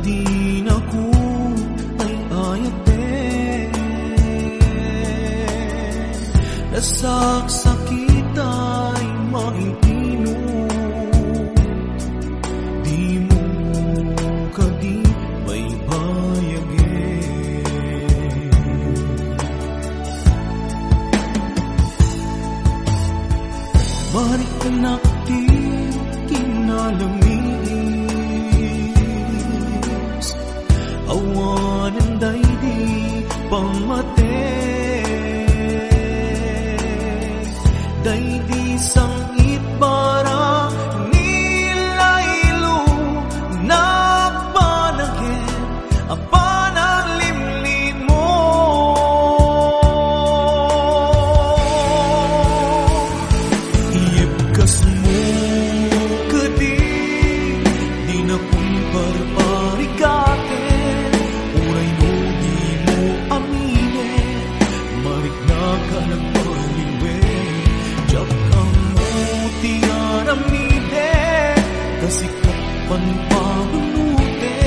din ako ay ayate, nasaksakit ay maintino, di mo kadi may bayage. Balik ka nakti kinalamis, awanan daydi pamate, daydi sangit para nilaylo na panagin apanang limlim mo. Iyebkas mo kadi di na kumparparikate, uray no di mo amine, marik na ka nagpaliwe, jak ang muti aramide, kasi kapan pagulute,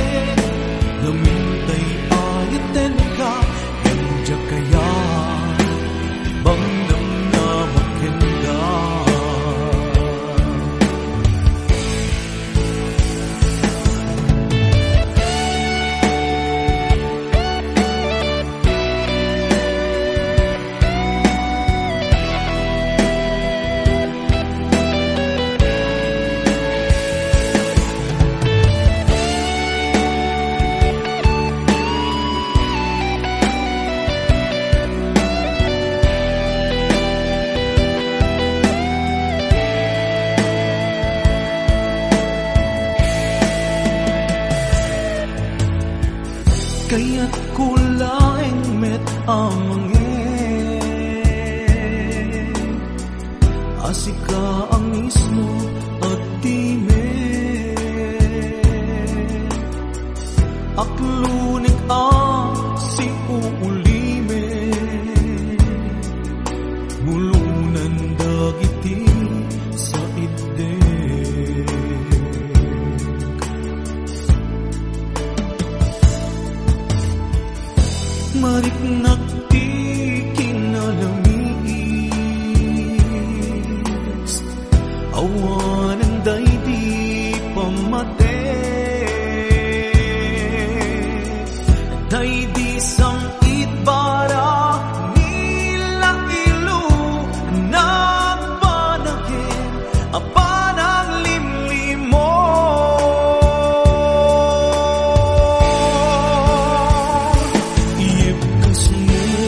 namintay ayaten ka, yang jak kaya bang namnamakin ka. Kaya't kulaing met amangin, asika ang mismo at time, aklunig si uulime, bulunan dagiti sa ide. Marik nakti kinalamis, awanan daydi pamate, daydi sangit para nilailo na panagin apanang limlim mo. Iyebkas mo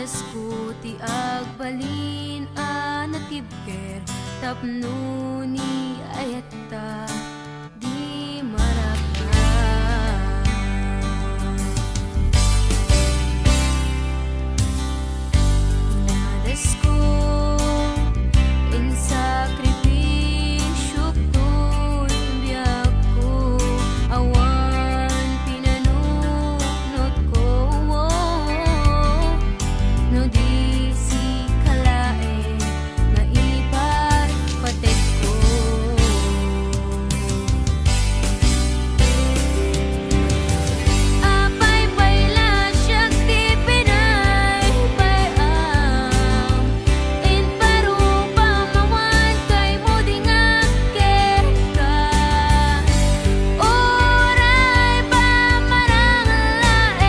Pinadasku ti agbalin anatibker tapnuni ayatta di maraka. Pinadasku in sakripisyo ko'y biyaku awan pinanunod ko no di si kalae na ilipat patek ko. Apay payla siyak ti Pinay payam in parupa mawan kay mo di nga keka oray pa maranglaen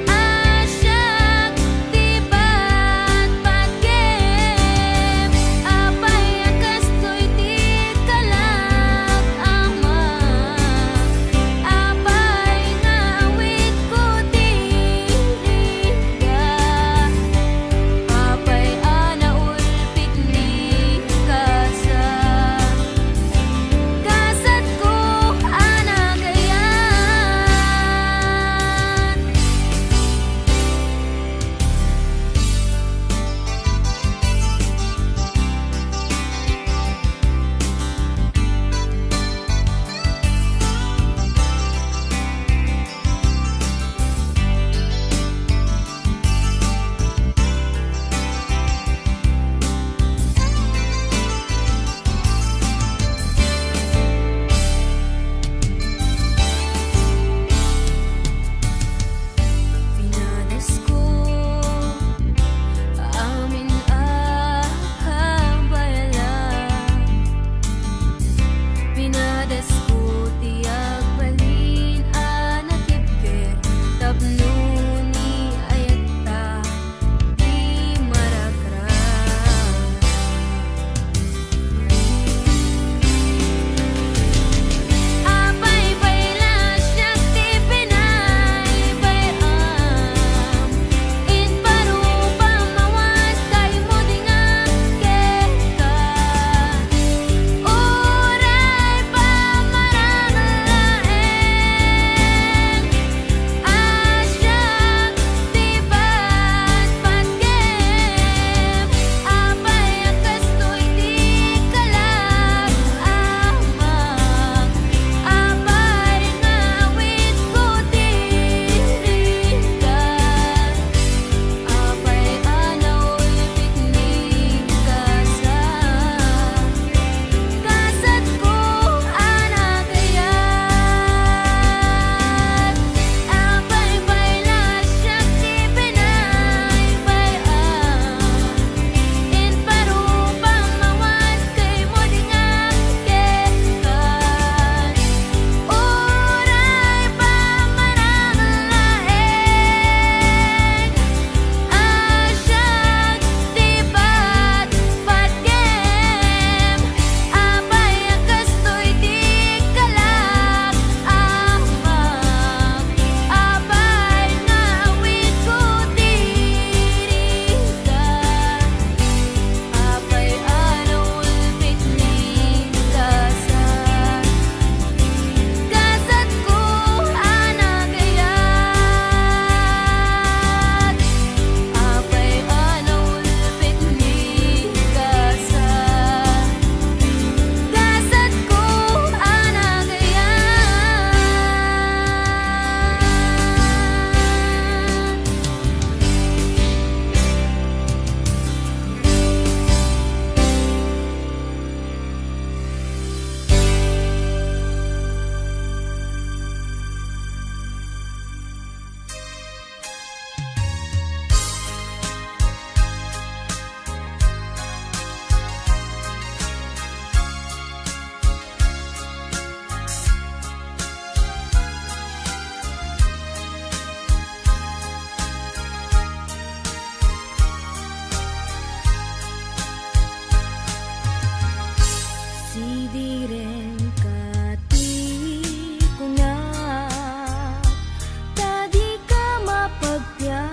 asyak ti patpatkem apay akastoy ti kalak amang apay ngawit ko ti liga apay anaulpit ni kasat ko anagayan. Pinadasku amin akabayalan Pinadasku ti agbalin anatibker tapnuni ayatta di marakra. Apay payla siyak ti Pinay payam in parupa mawan kay mo di nga keka oray pa maranglaen asyak ti patpatkem apay akastoy ti kalak amang apay ngawit ko ti liga apay anaulpit ni kasat ko anagayan. Apay payla siyak ti Pinay payam in parupa mawan kay mo di nga kekan oray pa maranglaen asyak ti patpatkem apay akastoy ti kalak amang apay ngawit ko ti liga apay anaulpit ni kasat ko anagayan apay anaulpit ni kasat ko anagayan. Sidiren kati ko na tadi ka mapagpya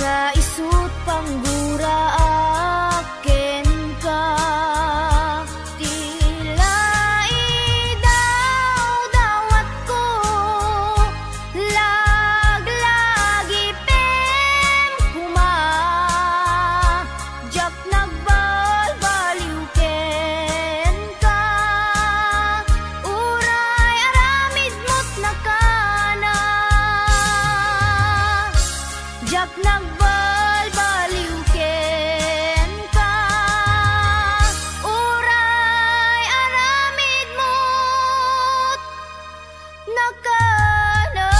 nga isut panggura aken ka. Tila idaw dawat ko laglagi pem kuma. Jak nagbalbaliw ken ka. Uray aramid mo't nakana. Jak nagbalbaliw ken ka. Uray aramid mo't nakana.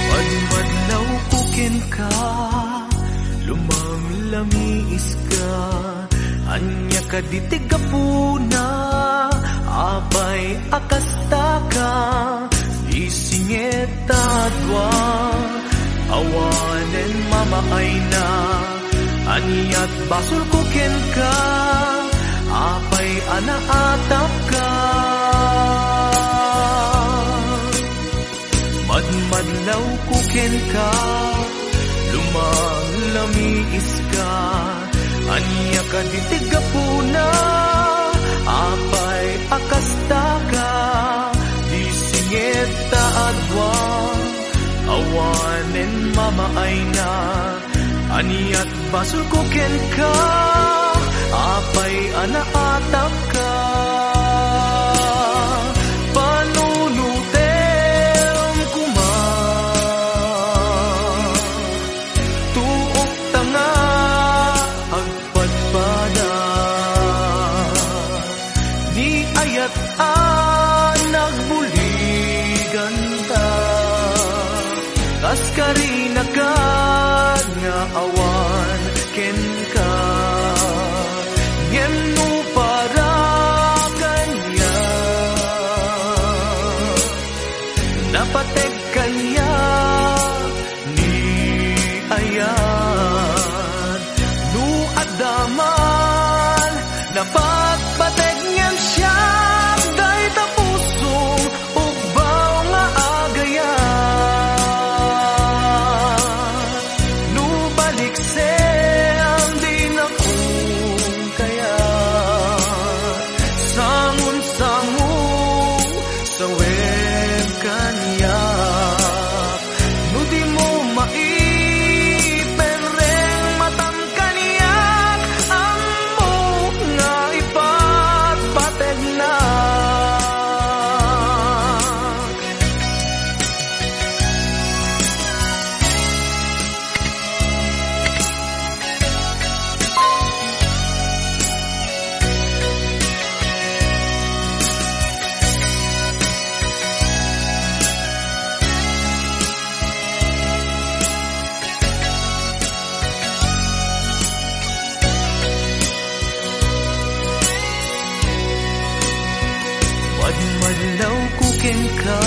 Madmadlaw kukin ka, lumamlamiis ka, anya ka ditigapuna, apay akasta ka, isingeta dwa, awanen mamaay na, anyat basul kukin ka, apay anaatap ka. Madmadlaw kukin ka, lumalamiis ka, anya ka ditigapuna, apay akasta ka, disingeta adwa, awanen mamaay na, anyat basul kukin ka, apay anaatap ka. Panunutem kuma, tuok tanga agpadpada, di ayat nagbuligan ta, kaskarina ka nga awan ken ka, ngem no para kanya, napatek kanya ni ayan, no adaman, napagpatek ngem siya, day tapusong ugbaw nga agayan, no balik sem di na kung kaya, sangun-sangun sa web kanya, no di mo maipenreng matang kaniyak, ang mo nga ipagpateg na. Madmadlaw kukin ka,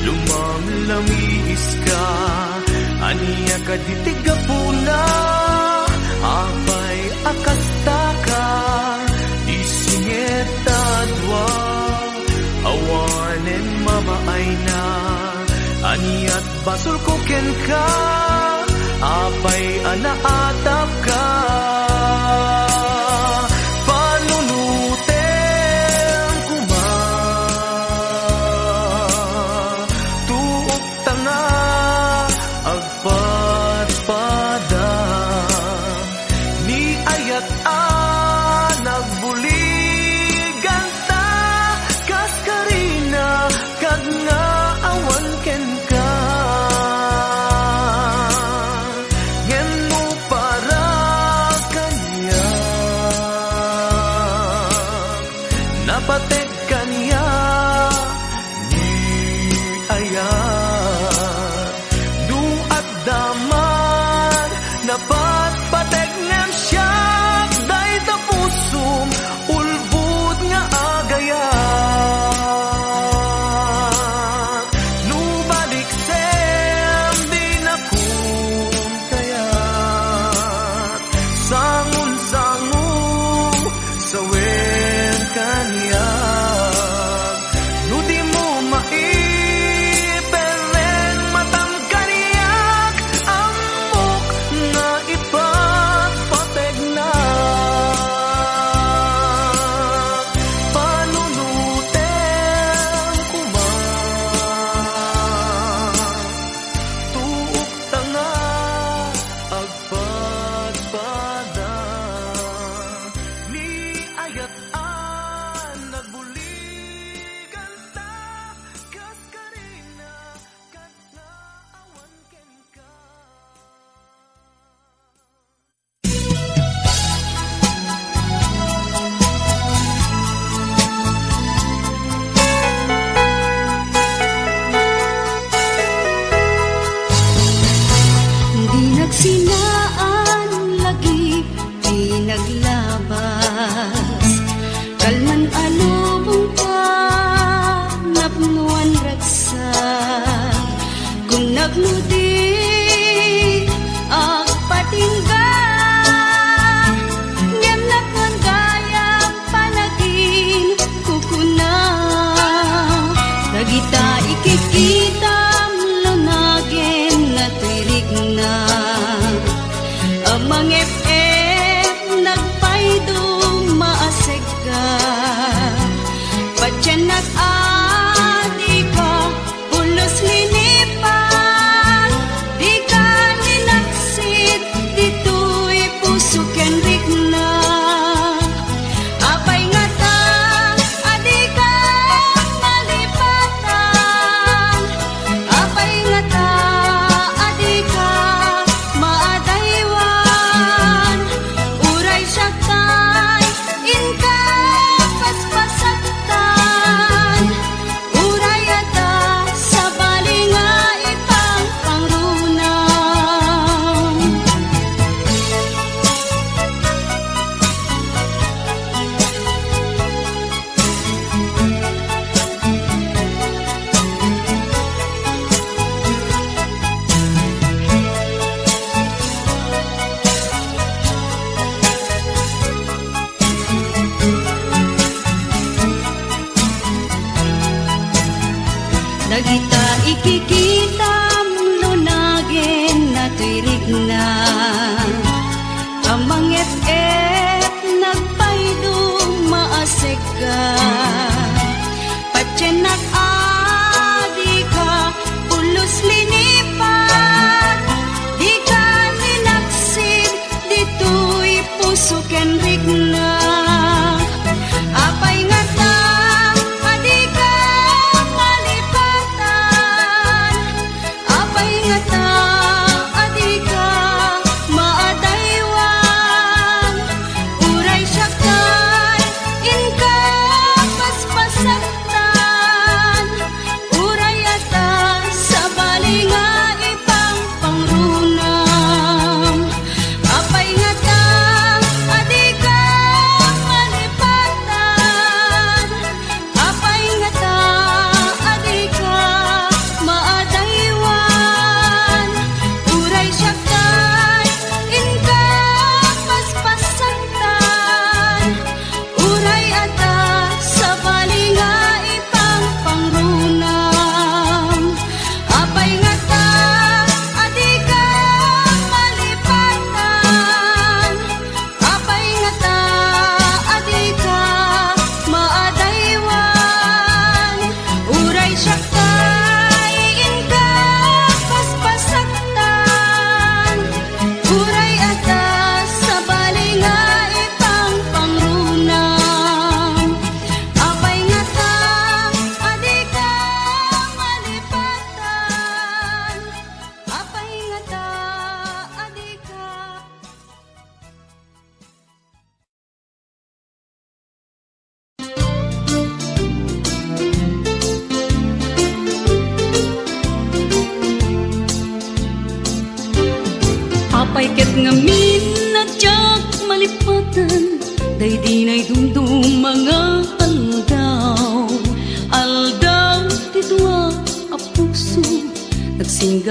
lumamlamiis ka, aniya ka ditigapuna, apay akasta ka, isingeta dwa, awanen mamaay na, aniyat basul kukin ka, apay anaatap ka. Panunutem kuma, tuok tanga agpadpada, ni ayat nagbuligan ta, kaskarina kag nga awan ken ka, ngem no para patek kanya ni ayan du at daman napat patek ngem siyak day tapusum ulbud nga agayat nu balik sem di nakum kayat sangun-sangu sawen kanya nu di mo maiperen matam kaniyak amok nga ipagpateg na panunutem kuman tuok tanga agpadpada ni ayat-an nagbuligan ta kas karina kat nga awan ken ka. Di nagsinaan lagi, di naglabas. Kalman alubong ka, napnuan raksa. Kung nagnudi, agpatingga. Ngem nakon gayang panagin, kukuna. Tagita ikikita, lunagin na tirig na. Amang FF nagpaydo maaseg ka. Patyan nag-adi ka, ulos linipan. Di ka ninaksit, dito'y puso ken rigna. Apay nga ta, adi ka malipatan. Apay nga ta, adi ka maadaywan. Uray siya kay inka paspasaktan.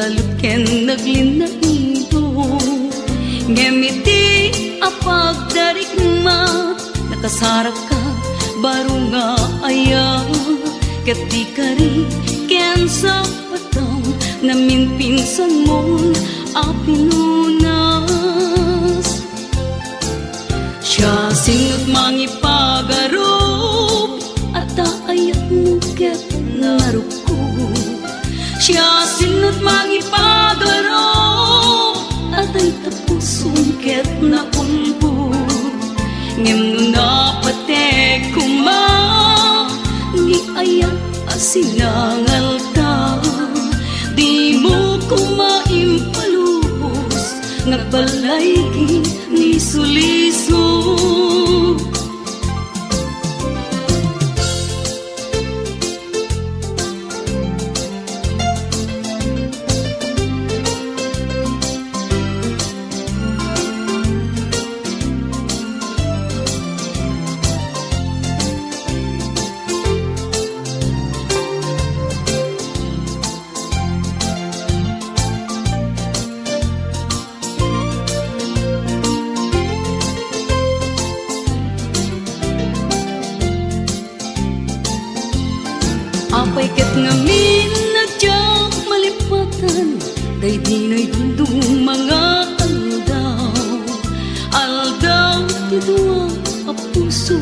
singgalot ken naglinaido ngemiti apagdarik mat nakasarak ka baro nga aya ket di kari ken sa pataw namin pinsan mo apinunas siya singot mangipagarop at ayat mo ket naruko siya singot mangipagarop at ay tapusong ket naulbo ngem no napatek kuma ni ayat asinangal ka di mo kumaimpalubos nagbalay ni suliso apay ket ngamin nagtiyak malipatan day dinoy dundong mga aldaw ti dua a puso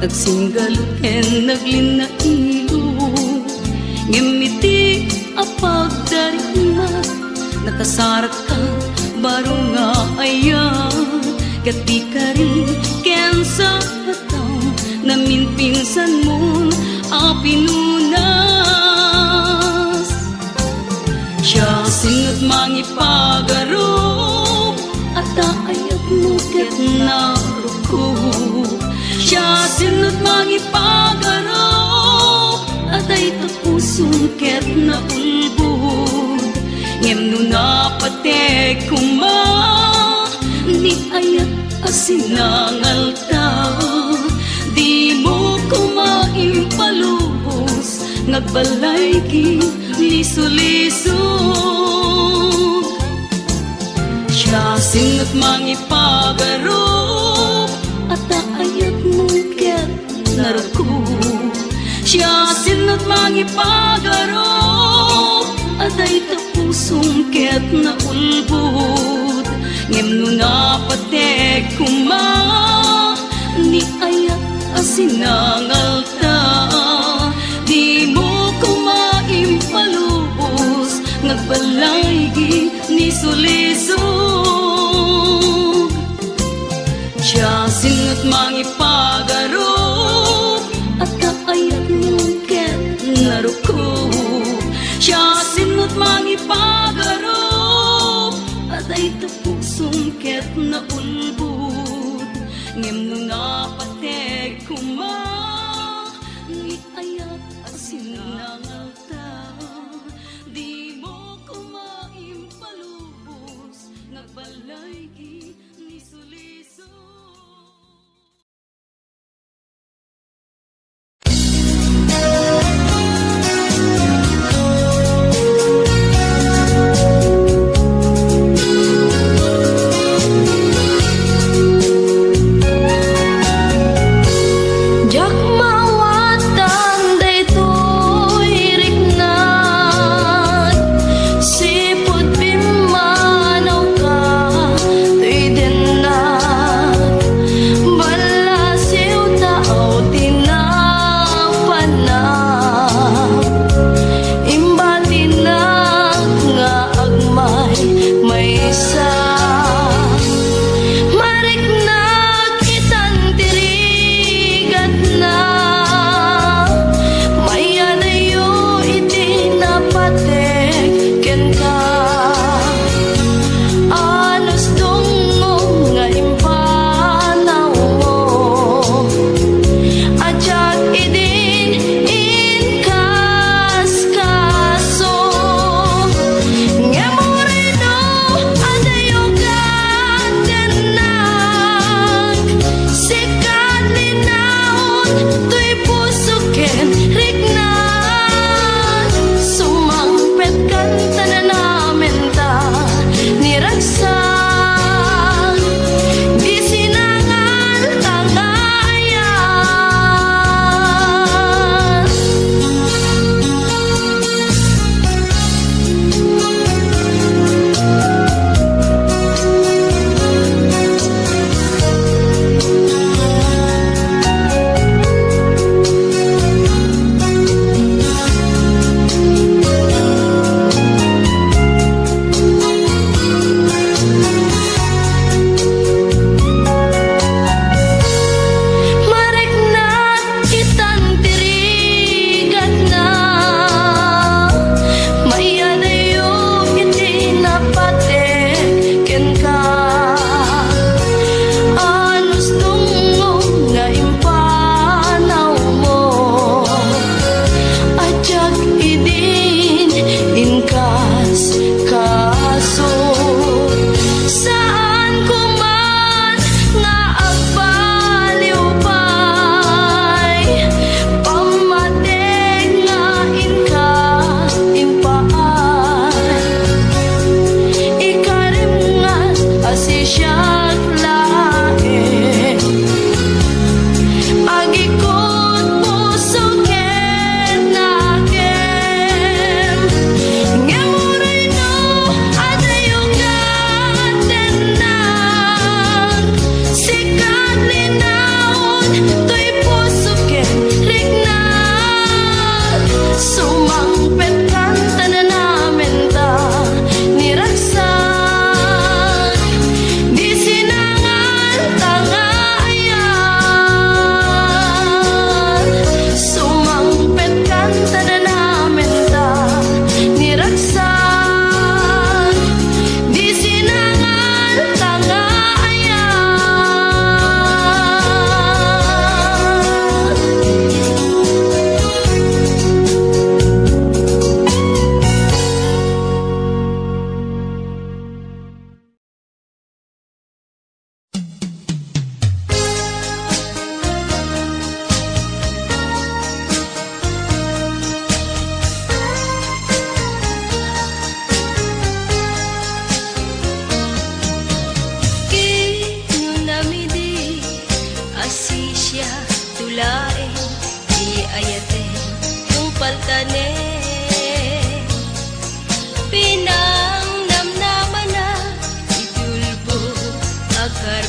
nagsinggalot ken naglinaido ngemiti apagdaringat nakasarak ka baro nga aya ket di kari ken sa pataw namin pinsan mo apinunas siya singot mangipagarop at ayat mo ket naruko siya singot mangipagarop at ay tapusong ket naulbod ngem no napatek kuma ni ayat asinangal ta di mo kumaimpalubos nagbalay liso-lisog siya singot mangipagarop at ayat mo ket naruko siya singot mangipagarop at ay tapusong ket naulbod ngem no napatek kuma ni ayat asinangal ta di mo kumaimpalubos nagbalay ni sulisog siya singot mangipagarop at kaayat mo ket naruko siya singot mangipagarop at ay tapusong ket naulbod ngem no napatek kuma ni ayat asinangal ta di mo kumaimpalubos nagbalay ni suliso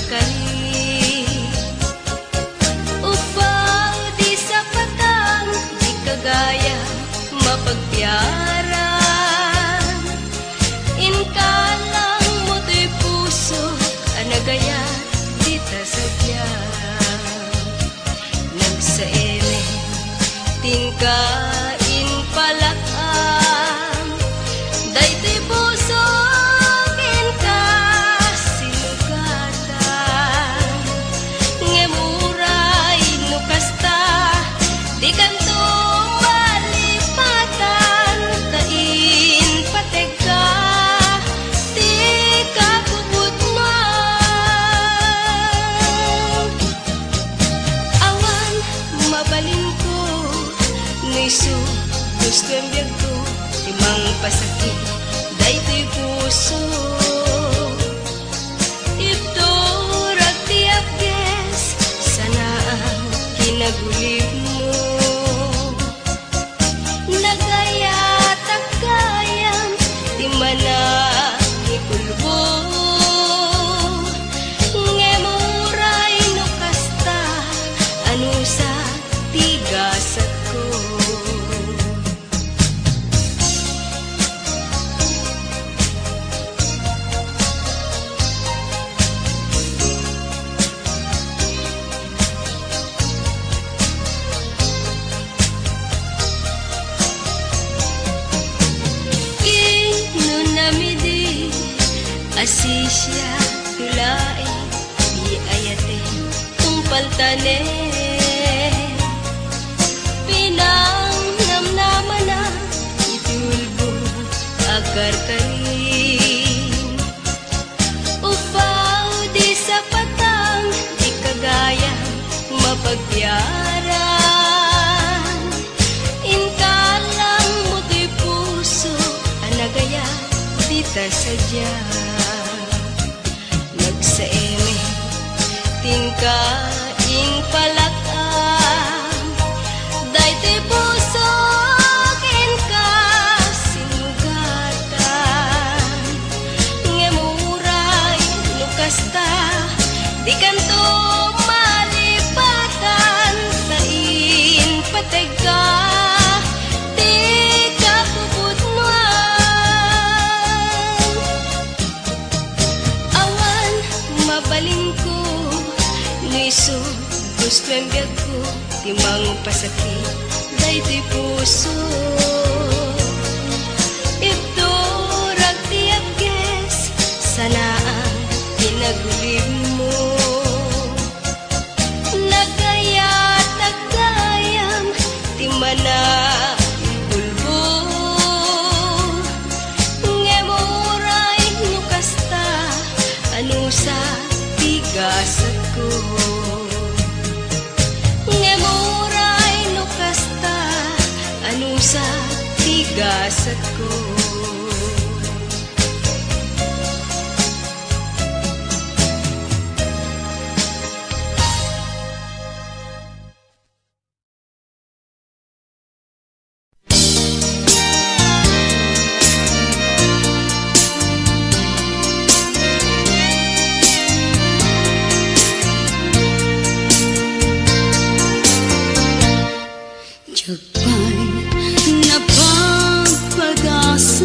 kali. Upaw di sa patang, di kagaya mapagpiaran. Inkalang mo'y puso, anagaya di ta sadya. Nagsaeme, tingkain palakam, daytoy puso kin ka sinugatan. Ngemuray no kasta, di kanto malipatan, tain pateg ka, di ka kubutman. Awan mabalin ko, niso gusto ang biyag ko, timang pasakit, daytoy puso. Ito ragtiap ges, sana ang kinagulib mo. Nagayat kayam, di mana ikulbo. Ngemuray no kasta, ano sa tigasat ko. Asisya tulay di ayate tumpal tane, pinang namnaman na itulbo agar karin. Upaw di sa patang, di kagaya mapagpiaran. Inkalang mo'y puso, anagaya di ta sadya. Nagsaeme, tingkaing palakam, daytoy puso ken ka sinugatan. Ngemuray no kasta, di kanto malipatan, tain pateg ka, di ka kubutnuan. Awan mabalin ko, niso gusto ang biyag ko, timang pasakit, daytoy puso. Ito ragtiap ges, sana ang pinagulib mo. Nagayat gayam, timana ikulbo. Ngemuray no kasta, ano sa tigasat ko. Ngemuray no kasta, ano sa tigasat ko. Japan napagpag-asa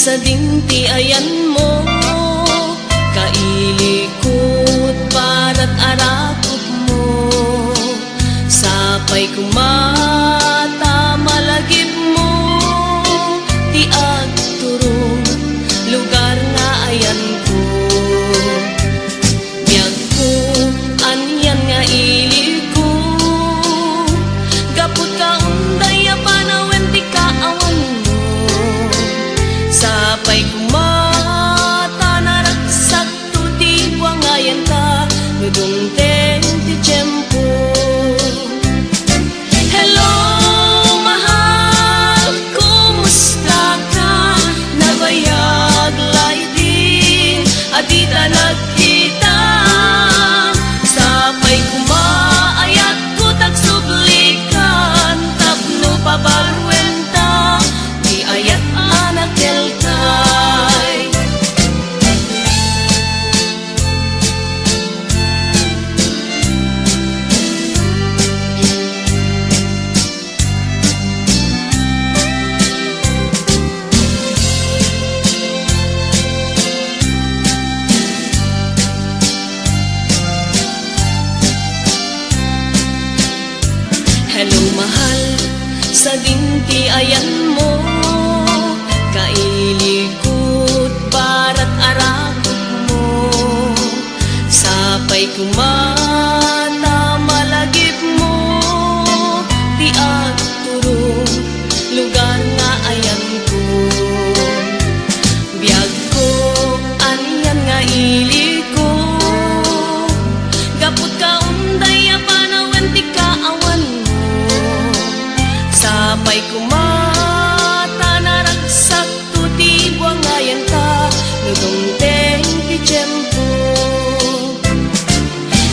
sa dinti ayan mo, kailikot para't arakot mo, sapay kumata malagip mo, ti agturong lugar nga ayan ko. Biyag ko anyan nga iliko, gapot ka unday panawen ti kaawan mo, sapay kumata naragsak to ti buangayan ka, nudungteng ti tiyempo. Hello mahal, kumusta ka? Nabayag laydin, adita nagkita, sapay kumaayat ko tagsublikan, tapno pabalwenta, di ayat anak kelkay. Hello mahal, sa dinti ayan mo, kailikot para't arakot mo, sapay kumata malagip mo, ti agturong lugar nga ayan ko. Biyag ko anyan nga iliko, gapot ka unday panawen ti kaawan mo, sapay kumata naragsak to ti buangayan ka, nudungteng ti tiyempo.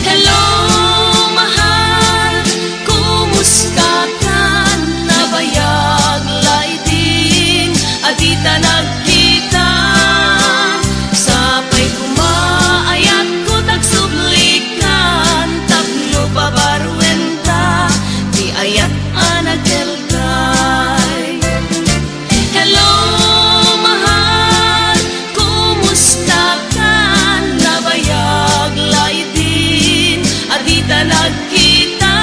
Hello mahal, kumusta ka? Nabayag laydin, adita nagkita, sapay kumaayat ko tagsublikan, tapno pabarwenta, di ayat anak kelkay. Hello mahal, kumusta ka? Nabayag laydin, adita nagkita,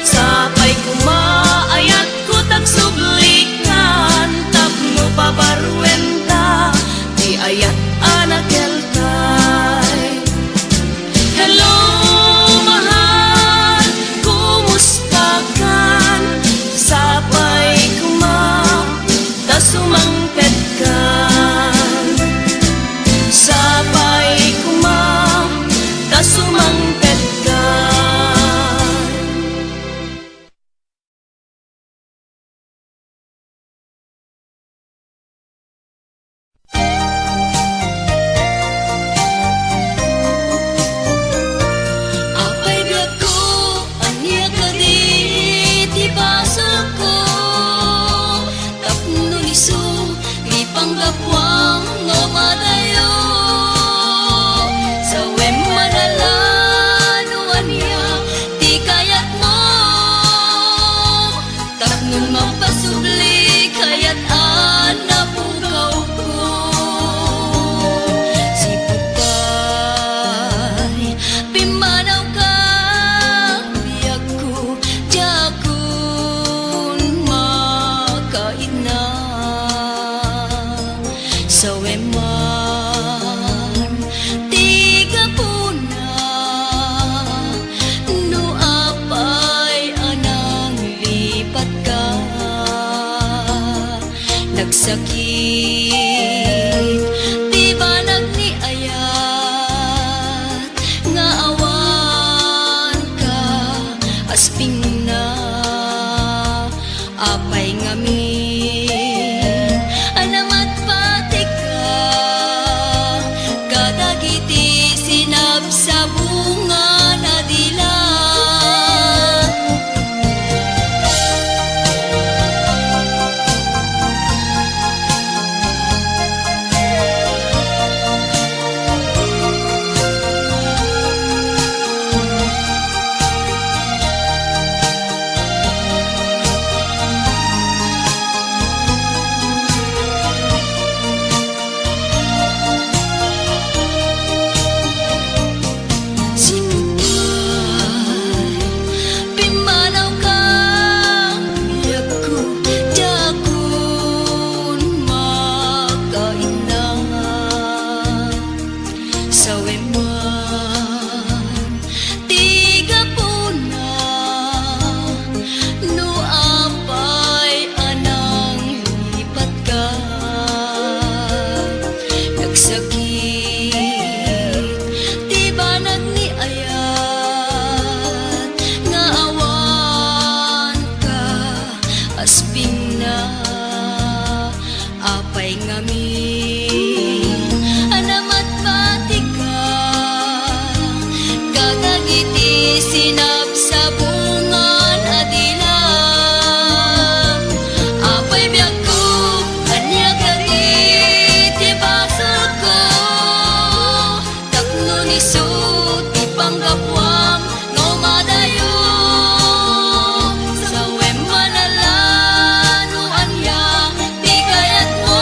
sapay kumaayat ko tagsublikan, tapno pabarwenta, di ayat anak kelkay. Hello mahal, kumusta ka? Sapay kumata sumangpet ka, sapay kumata sumangpet ka. Apay biag ko, anya ka di, ti basal ko, tapno niso, di panggapwang nga madayo, sa wem manalan, anya, di kayat mo, tapno mapasubli, kayat anapukaw ko. Siputay, pimanaw ka, biag ko, jakun makain na, sa weman, tiga po na, no apay anang lipat ka, nagsakit, di ba nagniayat, nga awan ka, asping na, apay ngamin, anamat pati ka, Kay ngamin anamat patika kakagiti sinap sa bungan adila apay biag ko kanya kati ti basal ko tapno ni sut ti panggapwam no madayo sa wem manalano anya ti kayat mo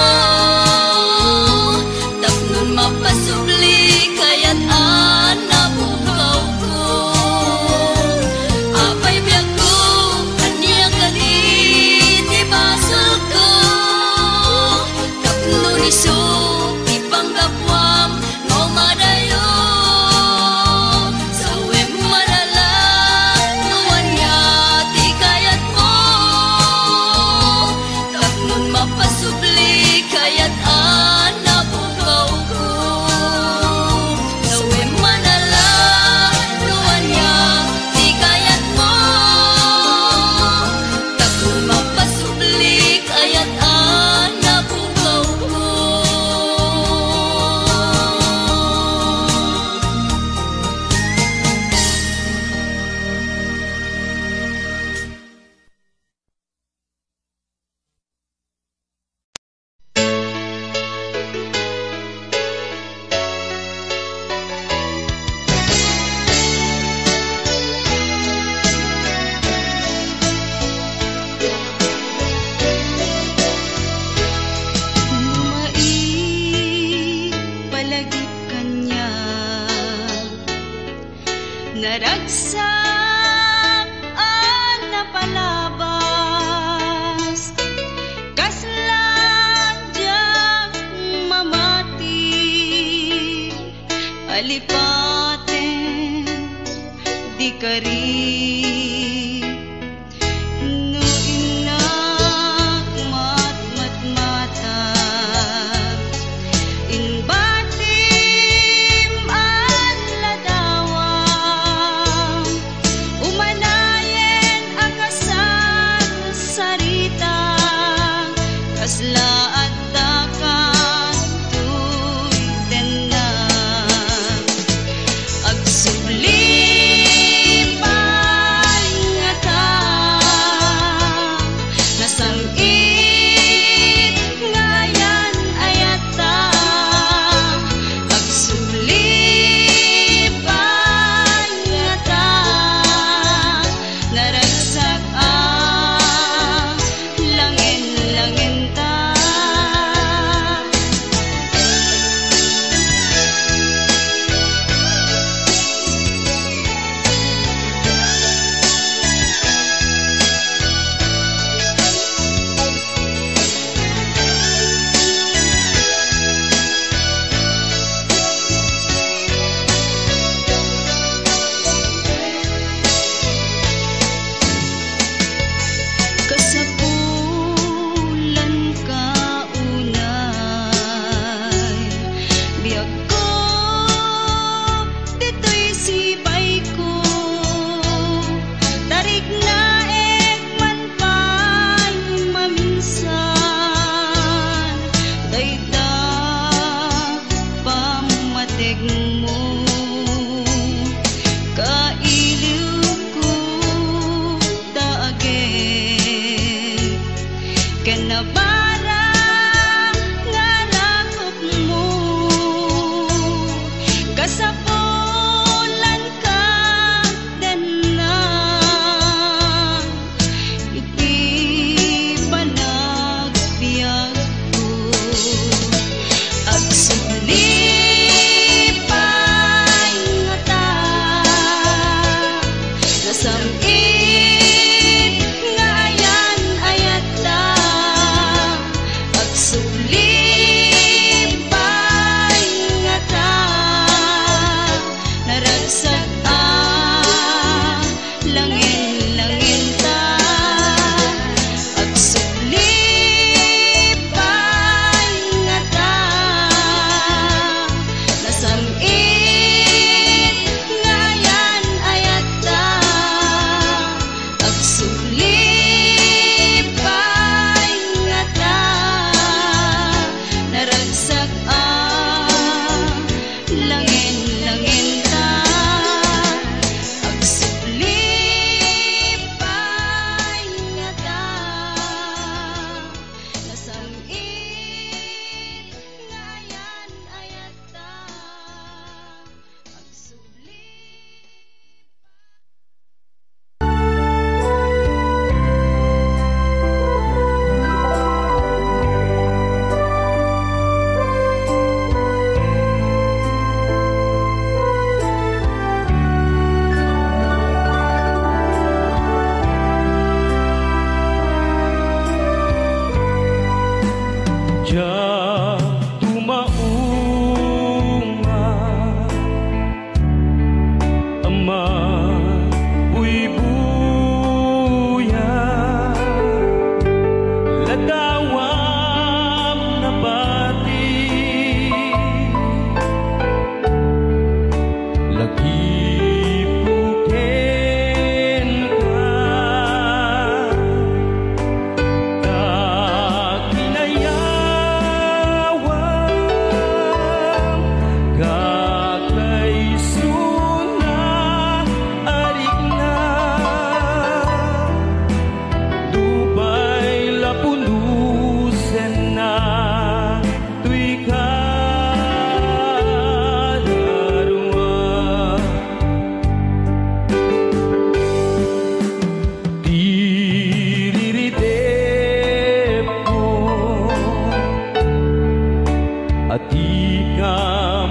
at di ka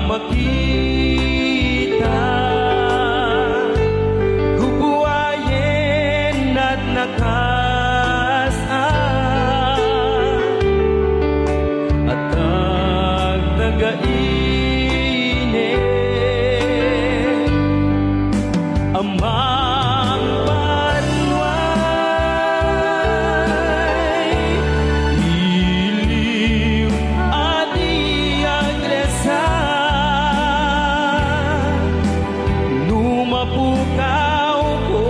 makita. Gubuhayin at nakasaan at nagdagainit amang banway, iliw at iagresan, numapukaw ko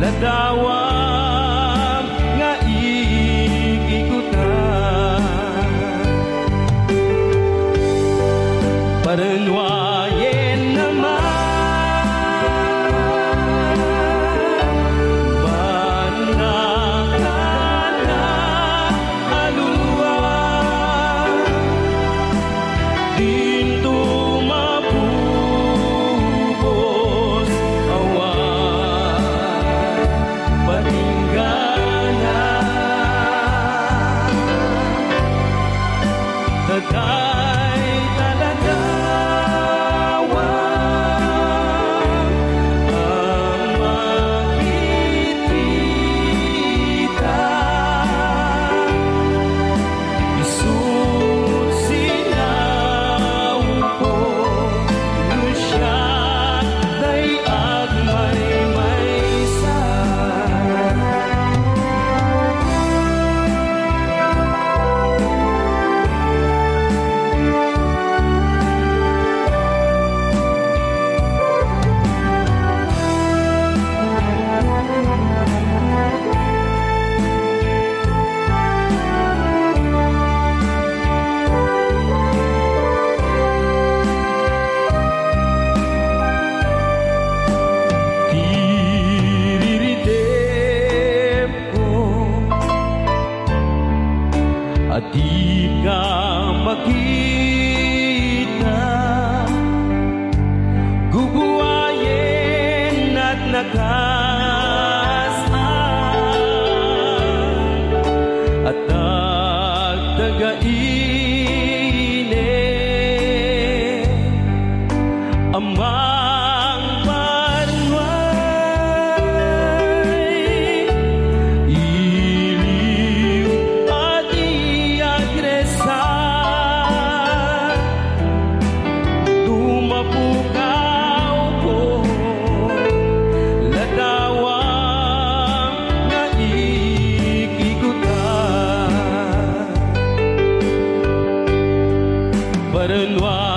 ladawang nga ikikutan. Paranwayen naman banakana aluluwa, dinto mapupos awan patinggana. Tatay talagawang ang makikita, isursinaw ko nung siya day agmay-maysa. Diriridep ko at di ka makita. Gubuhayin at nakasaan at nagdagainit amang banway, iliw at iagresan, tumapukaw ko ladawang nga ikikutan. Paranwa